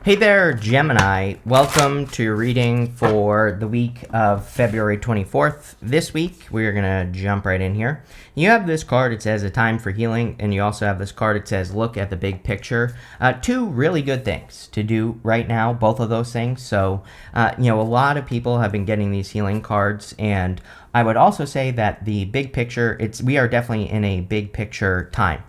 Hey there, Gemini. Welcome to your reading for the week of February 24th. This week, we're going to jump right in here. You have this card, it says a time for healing, and you also have this card, it says look at the big picture. Two really good things to do right now, both of those things. So, a lot of people have been getting these healing cards, and I would also say that the big picture, we are definitely in a big picture time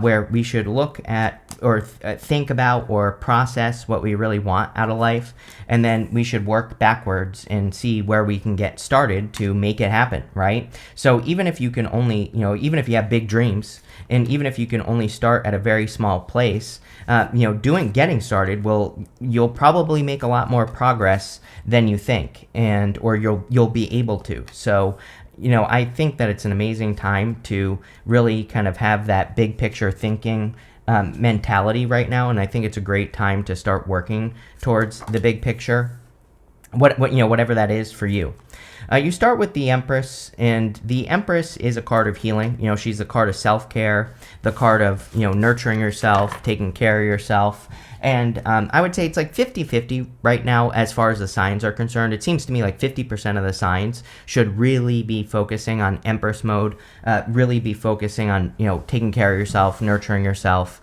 where we should look at or think about or process what we really want out of life, and then we should work backwards and see where we can get started to make it happen, right? So even if you can only, even if you have big dreams, and even if you can only start at a very small place, getting started you'll probably make a lot more progress than you think, or you'll be able to. So, I think that it's an amazing time to really kind of have that big picture thinking mentality right now, and I think it's a great time to start working towards the big picture, whatever that is for you. You start with the Empress, and the Empress is a card of healing. She's a card of self-care, the card of nurturing yourself, taking care of yourself. And I would say it's like 50-50 right now as far as the signs are concerned. It seems to me like 50% of the signs should really be focusing on Empress mode, really be focusing on, taking care of yourself, nurturing yourself,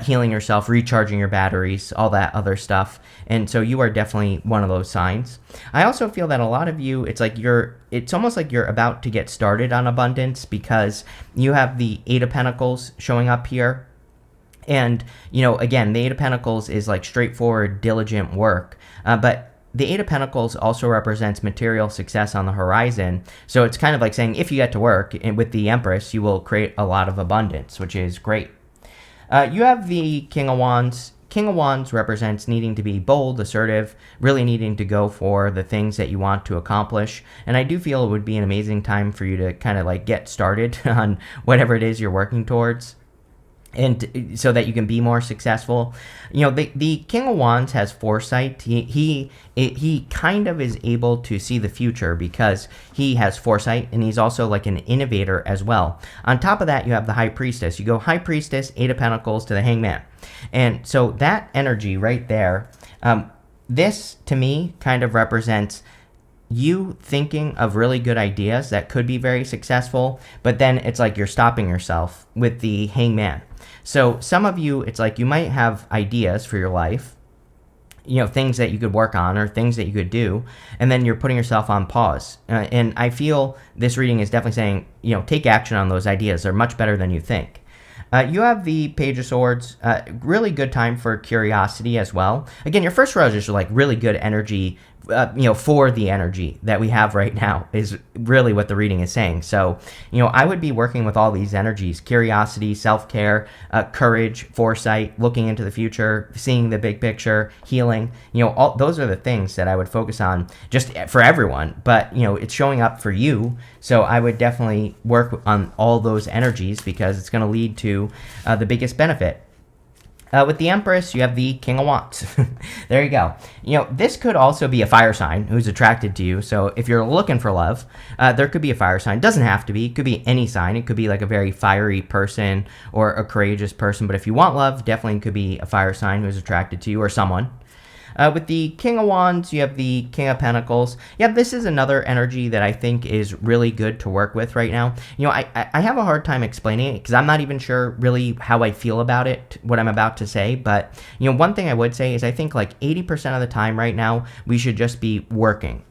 healing yourself, recharging your batteries, all that other stuff. And so you are definitely one of those signs. I also feel that a lot of you, it's almost like you're about to get started on abundance because you have the Eight of Pentacles showing up here. And, again, the Eight of Pentacles is like straightforward, diligent work. But the Eight of Pentacles also represents material success on the horizon. So it's kind of like saying if you get to work with the Empress, you will create a lot of abundance, which is great. You have the King of Wands. King of Wands represents needing to be bold, assertive, really needing to go for the things that you want to accomplish. And I do feel it would be an amazing time for you to kind of like get started on whatever it is you're working towards, and so that you can be more successful. The King of Wands has foresight. He kind of is able to see the future because he has foresight, and he's also like an innovator as well. On top of that, you have the High Priestess. You go High Priestess, Eight of Pentacles to the Hangman. And so that energy right there, this to me kind of represents you thinking of really good ideas that could be very successful, but then it's like you're stopping yourself with the Hangman. So some of you, it's like you might have ideas for your life, things that you could work on or things that you could do, and then you're putting yourself on pause. And I feel this reading is definitely saying, take action on those ideas. They're much better than you think. You have the Page of Swords, really good time for curiosity as well. Again, your first rose is like really good energy, for the energy that we have right now is really what the reading is saying. So, I would be working with all these energies: curiosity, self-care, courage, foresight, looking into the future, seeing the big picture, healing. All those are the things that I would focus on just for everyone, but, it's showing up for you. So I would definitely work on all those energies because it's going to lead to the biggest benefit. With the Empress, you have the King of Wands. There you go. This could also be a fire sign who's attracted to you. So if you're looking for love, there could be a fire sign. It doesn't have to be. It could be any sign. It could be like a very fiery person or a courageous person. But if you want love, definitely could be a fire sign who's attracted to you or someone. With the King of Wands, you have the King of Pentacles. Yeah, this is another energy that I think is really good to work with right now. I have a hard time explaining it because I'm not even sure really how I feel about it, what I'm about to say. But, one thing I would say is I think like 80% of the time right now, we should just be working.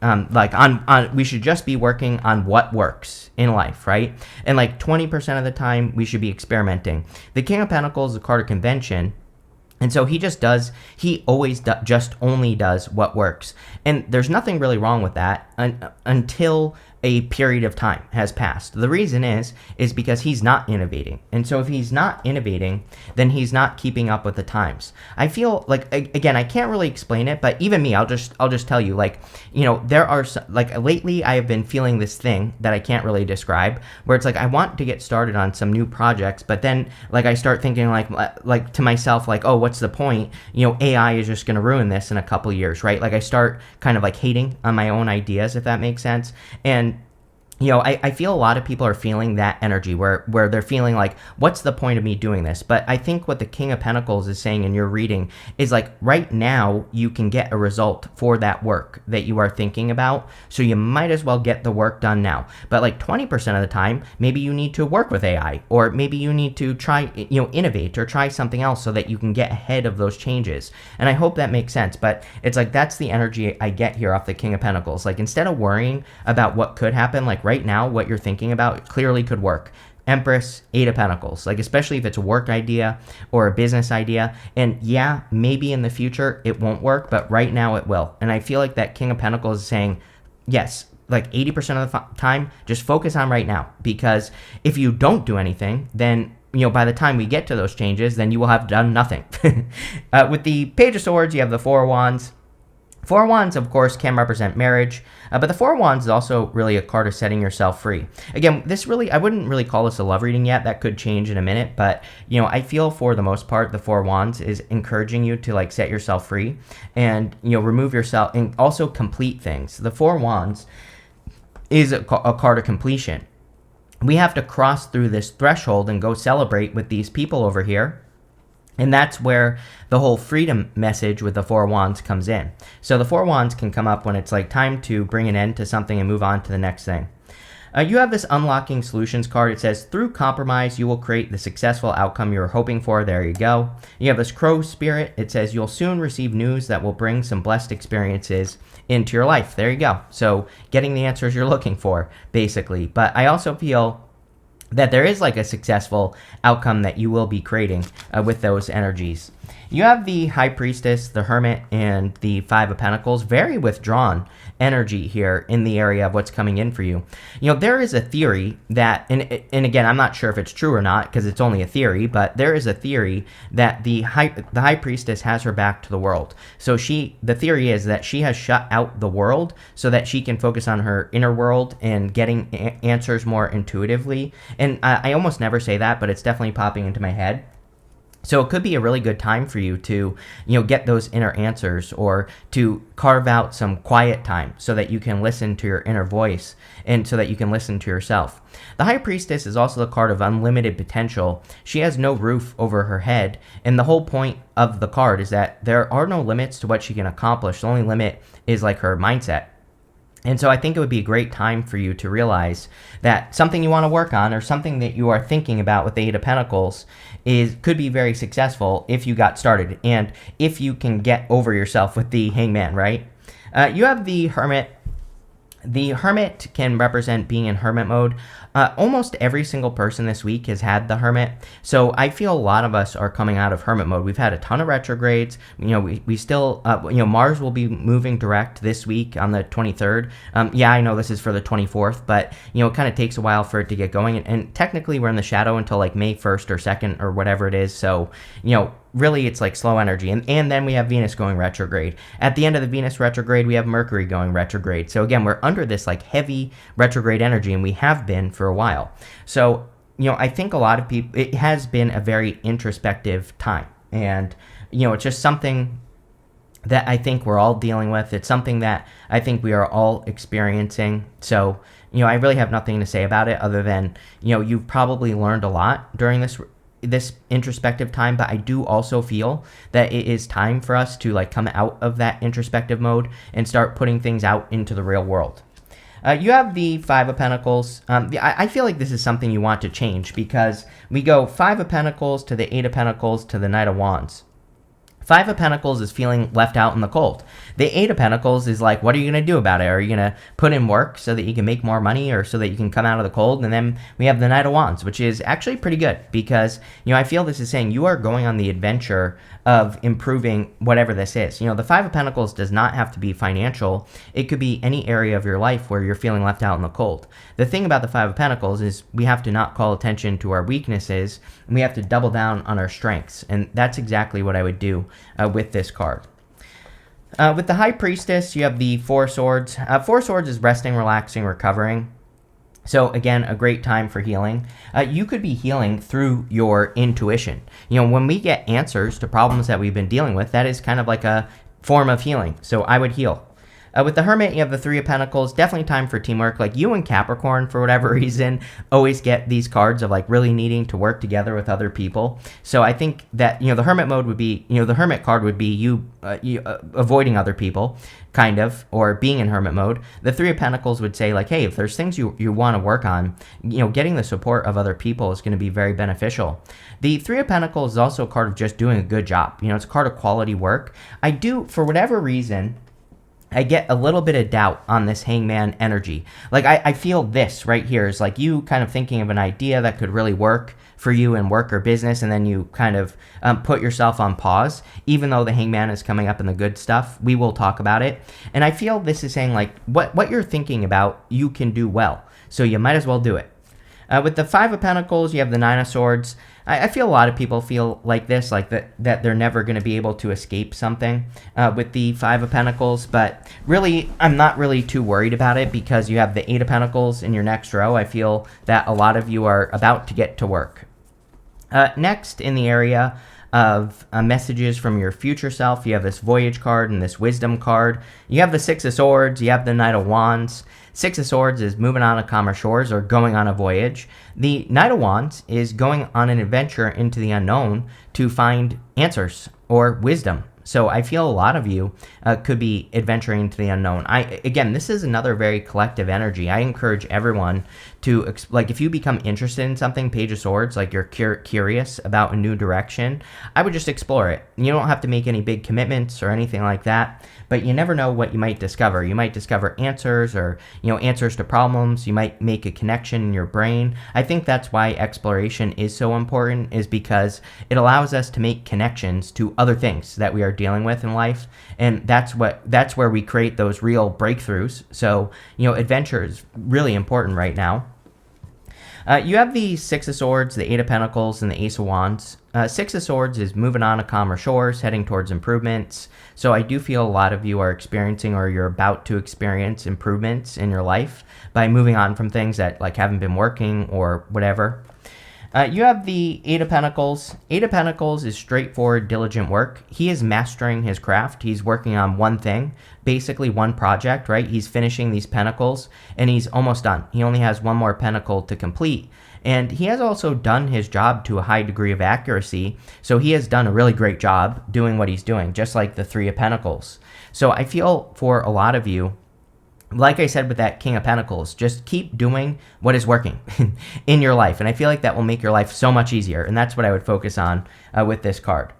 We should just be working on what works in life, right? And like 20% of the time, we should be experimenting. The King of Pentacles is a card of convention. And so he always just only does what works. And there's nothing really wrong with that until a period of time has passed. The reason is because he's not innovating. And so if he's not innovating, then he's not keeping up with the times. I feel like, again, I can't really explain it, but even me, I'll just tell you, there are, lately I have been feeling this thing that I can't really describe, where it's like, I want to get started on some new projects, but then, I start thinking, like to myself, oh, what's the point? AI is just going to ruin this in a couple years, right? I start kind of hating on my own ideas, if that makes sense. And I feel a lot of people are feeling that energy where they're feeling like, what's the point of me doing this? But I think what the King of Pentacles is saying in your reading is like, right now, you can get a result for that work that you are thinking about. So you might as well get the work done now. But like 20% of the time, maybe you need to work with AI, or maybe you need to try, innovate or try something else so that you can get ahead of those changes. And I hope that makes sense. But it's like, that's the energy I get here off the King of Pentacles. Like, instead of worrying about what could happen, like right now, what you're thinking about clearly could work. Empress, Eight of Pentacles, like especially if it's a work idea or a business idea. And yeah, maybe in the future it won't work, but right now it will. And I feel like that King of Pentacles is saying, yes, like 80% of the time, just focus on right now. Because if you don't do anything, then by the time we get to those changes, then you will have done nothing. With the Page of Swords, you have the Four of Wands. Four of Wands, of course, can represent marriage, but the Four of Wands is also really a card of setting yourself free. Again, I wouldn't really call this a love reading yet. That could change in a minute, but, I feel for the most part, the Four of Wands is encouraging you to, like, set yourself free and, remove yourself and also complete things. The Four of Wands is a card of completion. We have to cross through this threshold and go celebrate with these people over here. And that's where the whole freedom message with the Four of Wands comes in. So the Four of Wands can come up when it's like time to bring an end to something and move on to the next thing. You have this Unlocking Solutions card. It says, through compromise, you will create the successful outcome you were hoping for. There you go. You have this Crow Spirit. It says, you'll soon receive news that will bring some blessed experiences into your life. There you go. So getting the answers you're looking for, basically. But I also feel that there is like a successful outcome that you will be creating with those energies. You have the High Priestess, the Hermit, and the Five of Pentacles. Very withdrawn energy here in the area of what's coming in for you. There is a theory that, and again, I'm not sure if it's true or not because it's only a theory, but there is a theory that the High Priestess has her back to the world. So the theory is that she has shut out the world so that she can focus on her inner world and getting answers more intuitively. And I almost never say that, but it's definitely popping into my head. So it could be a really good time for you to, get those inner answers or to carve out some quiet time so that you can listen to your inner voice and so that you can listen to yourself. The High Priestess is also the card of unlimited potential. She has no roof over her head, and the whole point of the card is that there are no limits to what she can accomplish. The only limit is like her mindset. And so I think it would be a great time for you to realize that something you want to work on or something that you are thinking about with the Eight of Pentacles could be very successful if you got started and if you can get over yourself with the Hangman, right? You have the Hermit. The Hermit can represent being in hermit mode. Almost every single person this week has had the Hermit. So I feel a lot of us are coming out of hermit mode. We've had a ton of retrogrades. We still, Mars will be moving direct this week on the 23rd. Yeah, I know this is for the 24th, but, it kind of takes a while for it to get going. And technically we're in the shadow until like May 1st or 2nd or whatever it is. So, really it's like slow energy. And then we have Venus going retrograde. At the end of the Venus retrograde, we have Mercury going retrograde. So again, we're under this like heavy retrograde energy, and we have been for a while. So, I think a lot of people, it has been a very introspective time. And, it's just something that I think we're all dealing with. It's something that I think we are all experiencing. So, I really have nothing to say about it other than, you've probably learned a lot during this introspective time, but I do also feel that it is time for us to like come out of that introspective mode and start putting things out into the real world. You have the Five of Pentacles. I feel like this is something you want to change because we go Five of Pentacles to the Eight of Pentacles to the Knight of Wands. Five of Pentacles is feeling left out in the cold. The Eight of Pentacles is like, what are you going to do about it? Are you going to put in work so that you can make more money or so that you can come out of the cold? And then we have the Knight of Wands, which is actually pretty good because, I feel this is saying you are going on the adventure of improving whatever this is. The Five of Pentacles does not have to be financial. It could be any area of your life where you're feeling left out in the cold. The thing about the Five of Pentacles is we have to not call attention to our weaknesses, and we have to double down on our strengths. And that's exactly what I would do with this card. With the High Priestess, you have the Four Swords. Four Swords is resting, relaxing, recovering. So again, a great time for healing. You could be healing through your intuition. When we get answers to problems that we've been dealing with, that is kind of like a form of healing. So I would heal. With the Hermit, you have the Three of Pentacles. Definitely time for teamwork. Like you and Capricorn, for whatever reason, always get these cards of like really needing to work together with other people. So I think that, the Hermit mode would be, the Hermit card would be you avoiding other people, kind of, or being in Hermit mode. The Three of Pentacles would say like, hey, if there's things you want to work on, getting the support of other people is going to be very beneficial. The Three of Pentacles is also a card of just doing a good job. It's a card of quality work. I do, for whatever reason, I get a little bit of doubt on this Hangman energy. Like, I feel this right here is like you kind of thinking of an idea that could really work for you in work or business, and then you kind of put yourself on pause, even though the Hangman is coming up in the good stuff. We will talk about it. And I feel this is saying, like, what you're thinking about, you can do well. So you might as well do it. With the Five of Pentacles, you have the Nine of Swords. I feel a lot of people feel like this, like that they're never going to be able to escape something with the Five of Pentacles. But really, I'm not really too worried about it because you have the Eight of Pentacles in your next row. I feel that a lot of you are about to get to work. Next, in the area of messages from your future self, you have this Voyage card and this Wisdom card. You have the Six of Swords. You have the Knight of Wands. Six of Swords is moving on to calmer shores or going on a voyage. The Knight of Wands is going on an adventure into the unknown to find answers or wisdom. So I feel a lot of you could be adventuring into the unknown. Again, this is another very collective energy. I encourage everyone to, like, if you become interested in something, Page of Swords, like you're curious about a new direction, I would just explore it. You don't have to make any big commitments or anything like that, but you never know what you might discover. You might discover answers or, answers to problems. You might make a connection in your brain. I think that's why exploration is so important, is because it allows us to make connections to other things that we are dealing with in life, and that's where we create those real breakthroughs. So adventure is really important right now. You have the Six of Swords, the Eight of Pentacles, and the Ace of Wands. Six of Swords is moving on to calmer shores, heading towards improvements. So I do feel a lot of you are experiencing, or you're about to experience, improvements in your life by moving on from things that like haven't been working or whatever. You have the Eight of Pentacles. Eight of Pentacles is straightforward, diligent work. He is mastering his craft. He's working on one thing, basically one project, right? He's finishing these pentacles, and he's almost done. He only has one more pentacle to complete. And he has also done his job to a high degree of accuracy. So he has done a really great job doing what he's doing, just like the Three of Pentacles. So I feel for a lot of you, like I said with that King of Pentacles, just keep doing what is working in your life. And I feel like that will make your life so much easier. And that's what I would focus on with this card.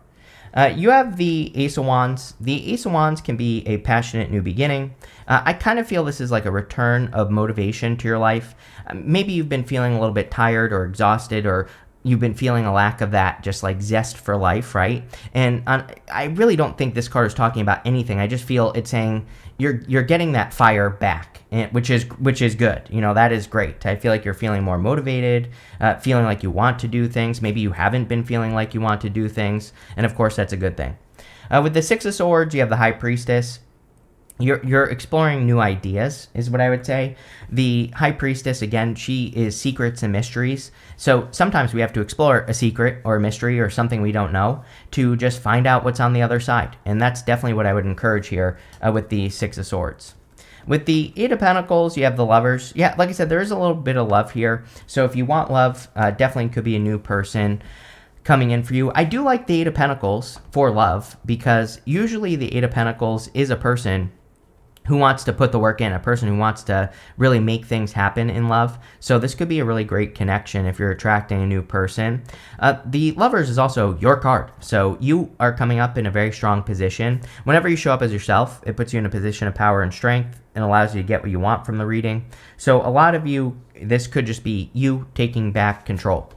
You have the Ace of Wands. The Ace of Wands can be a passionate new beginning. I kind of feel this is like a return of motivation to your life. Maybe you've been feeling a little bit tired or exhausted, or you've been feeling a lack of that, just like zest for life, right? And I really don't think this card is talking about anything. I just feel it's saying you're getting that fire back, which is good. That is great. I feel like you're feeling more motivated, feeling like you want to do things. Maybe you haven't been feeling like you want to do things, and of course that's a good thing. With the Six of Swords, you have the High Priestess. You're exploring new ideas, is what I would say. The High Priestess, again, she is secrets and mysteries. So sometimes we have to explore a secret or a mystery or something we don't know to just find out what's on the other side. And that's definitely what I would encourage here with the Six of Swords. With the Eight of Pentacles, you have the Lovers. Yeah, like I said, there is a little bit of love here. So if you want love, definitely could be a new person coming in for you. I do like the Eight of Pentacles for love, because usually the Eight of Pentacles is a person who wants to put the work in, a person who wants to really make things happen in love. So this could be a really great connection if you're attracting a new person. The Lovers is also your card. So you are coming up in a very strong position. Whenever you show up as yourself, it puts you in a position of power and strength and allows you to get what you want from the reading. So a lot of you, this could just be you taking back control.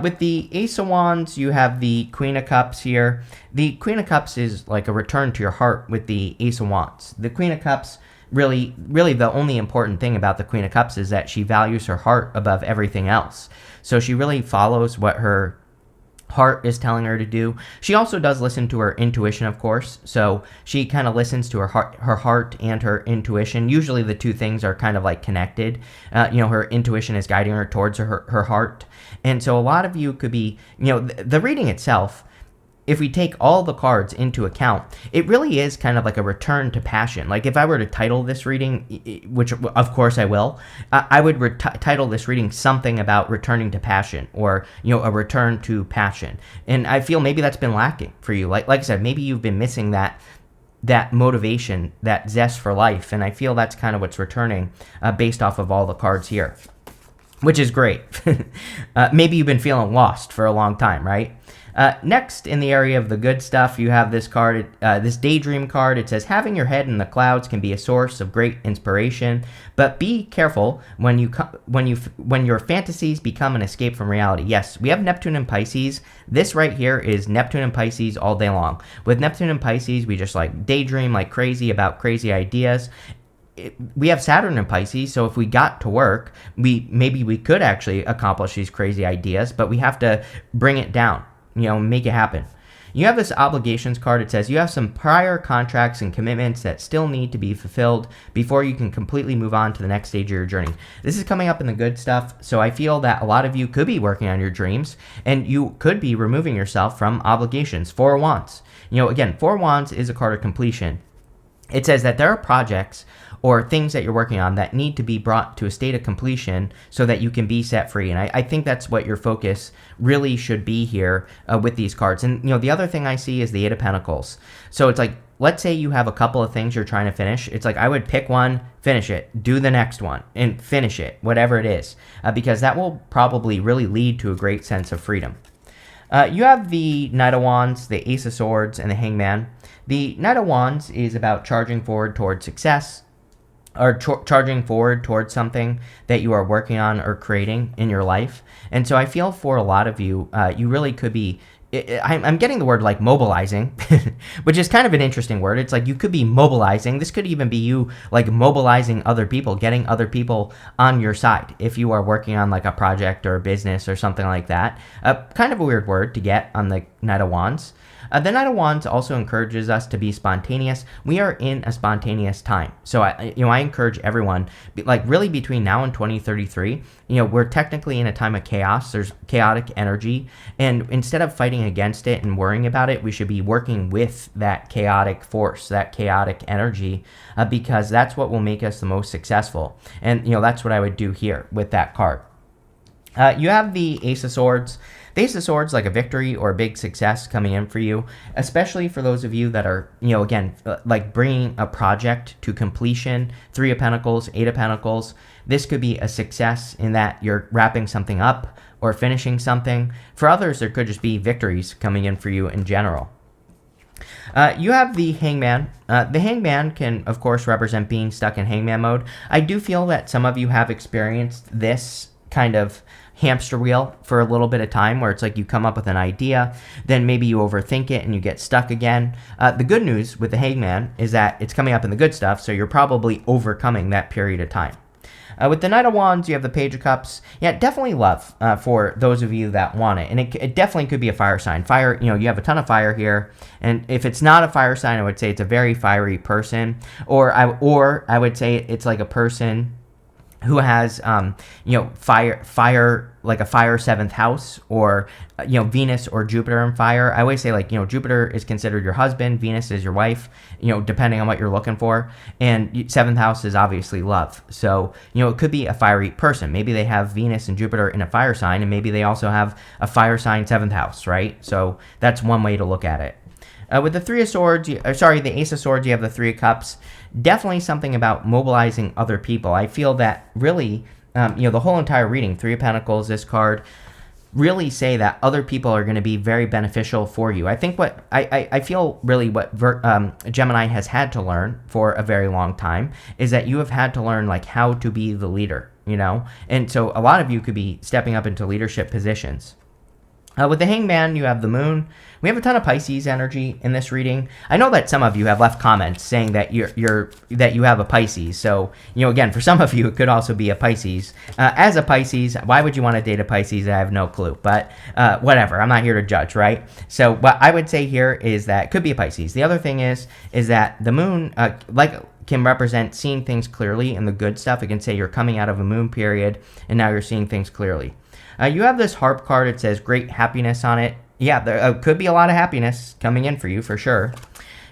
With the Ace of Wands, you have the Queen of Cups here. The Queen of Cups is like a return to your heart with the Ace of Wands. The Queen of Cups, really the only important thing about the Queen of Cups is that she values her heart above everything else. So she really follows what her heart is telling her to do. She also does listen to her intuition, of course. So she kind of listens to her heart and her intuition. Usually the two things are kind of like connected. Her intuition is guiding her towards her heart. And so a lot of you could be, the reading itself, if we take all the cards into account, it really is kind of like a return to passion. Like if I were to title this reading, which of course I will, I would title this reading something about returning to passion, or a return to passion. And I feel maybe that's been lacking for you. Like I said, maybe you've been missing that motivation, that zest for life, and I feel that's kind of what's returning based off of all the cards here, which is great. Maybe you've been feeling lost for a long time, right? Next, in the area of the good stuff, you have this card, this daydream card. It says, having your head in the clouds can be a source of great inspiration, but be careful when your fantasies become an escape from reality. Yes, we have Neptune and Pisces. This right here is Neptune and Pisces all day long. With Neptune and Pisces, we just like daydream like crazy about crazy ideas. We have Saturn in Pisces, so if we got to work, maybe we could actually accomplish these crazy ideas, but we have to bring it down. Make it happen. You have this obligations card. It says you have some prior contracts and commitments that still need to be fulfilled before you can completely move on to the next stage of your journey. This is coming up in the good stuff, so I feel that a lot of you could be working on your dreams, and you could be removing yourself from obligations. Four of Wands. Again, Four of Wands is a card of completion. It says that there are projects or things that you're working on that need to be brought to a state of completion so that you can be set free. And I think that's what your focus really should be here with these cards. And, the other thing I see is the Eight of Pentacles. So it's like, let's say you have a couple of things you're trying to finish. It's like I would pick one, finish it, do the next one, and finish it, whatever it is, because that will probably really lead to a great sense of freedom. You have the Knight of Wands, the Ace of Swords, and the Hangman. The Knight of Wands is about charging forward towards success, or charging forward towards something that you are working on or creating in your life. And so I feel for a lot of you, you really could be, I'm getting the word like mobilizing, which is kind of an interesting word. It's like you could be mobilizing. This could even be you like mobilizing other people, getting other people on your side if you are working on like a project or a business or something like that. Kind of a weird word to get on the Knight of Wands. The Knight of Wands also encourages us to be spontaneous. We are in a spontaneous time. So I encourage everyone, like really between now and 2033, we're technically in a time of chaos. There's chaotic energy. And instead of fighting against it and worrying about it, we should be working with that chaotic force, that chaotic energy, because that's what will make us the most successful. And, that's what I would do here with that card. You have the Ace of Swords. The Ace of Swords, like a victory or a big success coming in for you, especially for those of you that are, again, like bringing a project to completion. Three of Pentacles, Eight of Pentacles. This could be a success in that you're wrapping something up or finishing something. For others, there could just be victories coming in for you in general. You have the Hangman. The Hangman can, of course, represent being stuck in Hangman mode. I do feel that some of you have experienced this kind of hamster wheel for a little bit of time, where it's like you come up with an idea, then maybe you overthink it and you get stuck again. The good news with the Hangman is that it's coming up in the good stuff, so you're probably overcoming that period of time. With the Knight of Wands, you have the Page of Cups. Yeah, definitely love for those of you that want it. And it definitely could be a fire sign. Fire, you have a ton of fire here. And if it's not a fire sign, I would say it's a very fiery person. Or I would say it's like a person who has, fire, like a fire seventh house, or, Venus or Jupiter in fire. I always say, like, Jupiter is considered your husband, Venus is your wife, depending on what you're looking for. And seventh house is obviously love. So, it could be a fiery person. Maybe they have Venus and Jupiter in a fire sign, and maybe they also have a fire sign seventh house, right? So that's one way to look at it. With the Three of Swords, the Ace of Swords, you have the Three of Cups. Definitely something about mobilizing other people. I feel that really, the whole entire reading, Three of Pentacles, this card, really say that other people are going to be very beneficial for you. I think what I feel really what Gemini has had to learn for a very long time is that you have had to learn like how to be the leader, and so a lot of you could be stepping up into leadership positions. With the Hangman, you have the Moon. We have a ton of Pisces energy in this reading. I know that some of you have left comments saying that that you have a Pisces. So, again, for some of you, it could also be a Pisces. As a Pisces, why would you want to date a Pisces? I have no clue. But whatever. I'm not here to judge, right? So what I would say here is that it could be a Pisces. The other thing is that the Moon, can represent seeing things clearly in the good stuff. It can say you're coming out of a moon period, and now you're seeing things clearly. You have this Harp card. It says great happiness on it. Yeah, there could be a lot of happiness coming in for you for sure.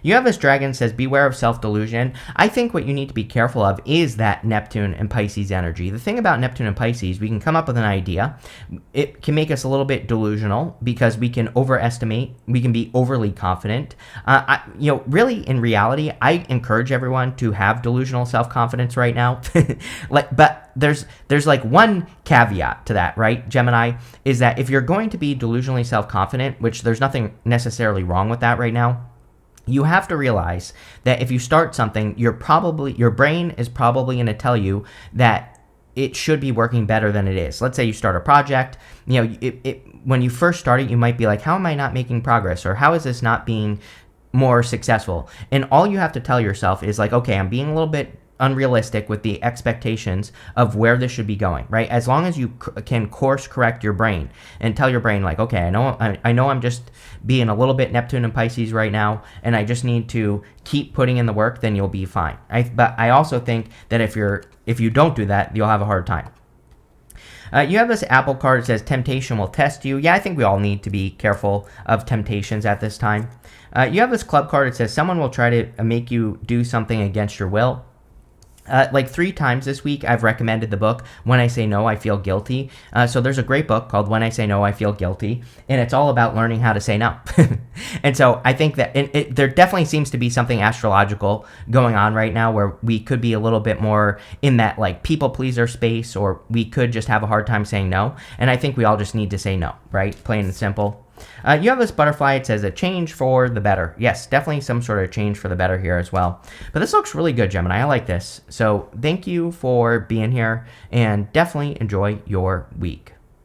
You have this dragon says, beware of self-delusion. I think what you need to be careful of is that Neptune and Pisces energy. The thing about Neptune and Pisces, we can come up with an idea. It can make us a little bit delusional because we can overestimate. We can be overly confident. Really, in reality, I encourage everyone to have delusional self-confidence right now. But there's like one caveat to that, right, Gemini, is that if you're going to be delusionally self-confident, which there's nothing necessarily wrong with that right now, you have to realize that if you start something, your brain is probably going to tell you that it should be working better than it is. Let's say you start a project, when you first start it, you might be like, how am I not making progress? Or how is this not being more successful? And all you have to tell yourself is like, okay, I'm being a little bit unrealistic with the expectations of where this should be going, right? As long as you can course correct your brain and tell your brain like, okay, I know I'm just being a little bit Neptune and Pisces right now, and I just need to keep putting in the work, then you'll be fine. But I also think that if you don't do that, you'll have a hard time. You have this Apple card that says temptation will test you. Yeah, I think we all need to be careful of temptations at this time. You have this Club card that says someone will try to make you do something against your will. Like 3 times this week, I've recommended the book, When I Say No, I Feel Guilty. So there's a great book called When I Say No, I Feel Guilty, and it's all about learning how to say no. And so I think that there definitely seems to be something astrological going on right now where we could be a little bit more in that like people pleaser space, or we could just have a hard time saying no. And I think we all just need to say no, right? Plain and simple. You have this butterfly. It says a change for the better. Yes, definitely some sort of change for the better here as well. But this looks really good, Gemini. I like this. So thank you for being here, and definitely enjoy your week.